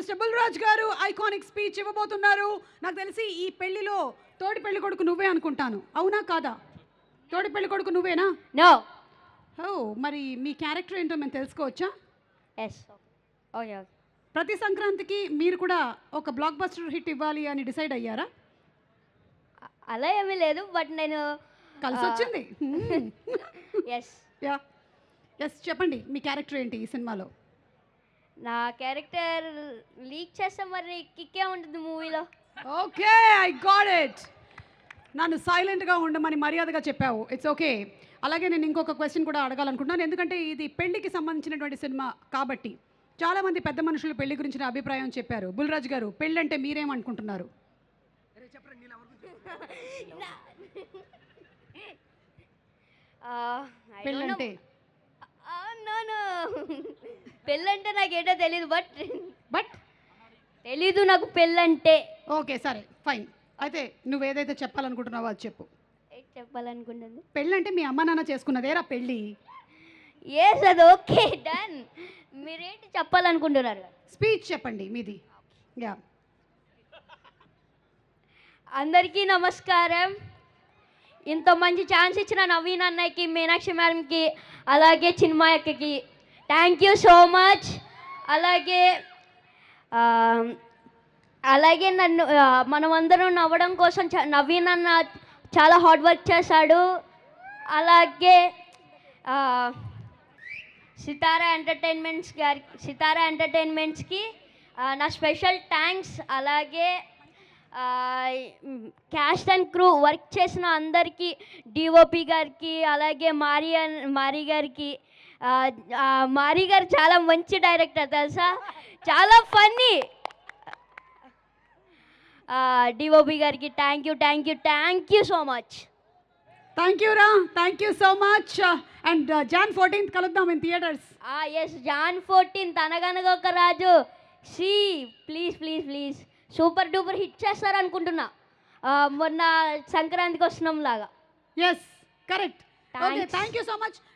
Mister Bulraj గారు iconic speech ఇవ్వబోతున్నారు. నాకు తెలిసి ఈ పెళ్లిలో తోడి పెళ్లి కొడుకు నువ్వే అనుకుంటాను, అవునా కాదా? తోడి పెళ్లి కొడుకు నువ్వేనా? నో. ఓ, మరి మీ క్యారెక్టర్ ఏంటో మేము తెలుసుకోవచ్చా? ఎస్. ఓకే. ప్రతి సంక్రాంతికి మీరు కూడా ఒక బ్లాక్ బస్టర్ హిట్ ఇవ్వాలి అని డిసైడ్ అయ్యారా? అలా ఏమీ లేదు, బట్ నేను కలిసి వచ్చింది. ఎస్. యా, ఎస్, చెప్పండి మీ క్యారెక్టర్ ఏంటి ఈ సినిమాలో? నా క్యారెక్టర్ లీక్ చేస్తే మరి కిక్కే ఉంటుంది మూవీలో. Okay, I got it. నన్ను సైలెంట్గా ఉండమని మర్యాదగా చెప్పావు. It's okay. అలాగే నేను ఇంకొక క్వశ్చన్ కూడా అడగాలనుకుంటున్నాను, ఎందుకంటే ఇది పెళ్లికి సంబంధించినటువంటి సినిమా కాబట్టి చాలామంది పెద్ద మనుషులు పెళ్లి గురించిన అభిప్రాయం చెప్పారు. బుల్రాజ్ గారు, పెళ్ళి అంటే మీరేమనుకుంటున్నారు? పెళ్ళంటే పెళ్ళంటే నాకేటో తెలీదు, బట్ తెలీదు నాకు పెళ్ళంటే. ఓకే, సరే, ఫైన్. అయితే నువ్వు ఏదైతే చెప్పాలనుకుంటున్నావో అది చెప్పు. చెప్పాలనుకుంటుంది పెళ్ళంటే మీ అమ్మ నాన్న చేసుకున్నదేరా పెళ్ళి. ఎస్, అది ఓకే, డన్. మీరేంటి చెప్పాలనుకుంటున్నారు? స్పీచ్ చెప్పండి మీది. యా. అందరికీ నమస్కారం. ఇంత మంచి ఛాన్స్ ఇచ్చిన నవీన్ అన్నయ్యకి, మీనాక్షి మ్యామ్కి, అలాగే చిన్మయక్కకి థ్యాంక్ యూ సో మచ్. అలాగే అలాగే నన్ను మనమందరం నవ్వడం కోసం నవీన్ అన్న చాలా హార్డ్ వర్క్ చేశాడు. అలాగే సితారా ఎంటర్టైన్మెంట్స్కి నా స్పెషల్ థ్యాంక్స్. అలాగే క్యాస్ట్ అండ్ క్రూ వర్క్ చేసిన అందరికీ, డిఓపి గారికి, అలాగే మారీ గారికి. మారీ గారు చాలా మంచి డైరెక్టర్ తెలుసా, చాలా ఫన్నీ. డిఓపి గారికి thank you so much. Thank you రా, thank you so much. And Jan 14th కలుద్దాం in theatres. Yes, Jan 14th అనగనగా ఒక రాజు. ప్లీజ్ సూపర్ డూపర్ హిట్ చేస్తారు అనుకుంటున్నా, మొన్న సంక్రాంతికి వస్తున్నాం లాగా. Yes, correct. Okay, thank you so much.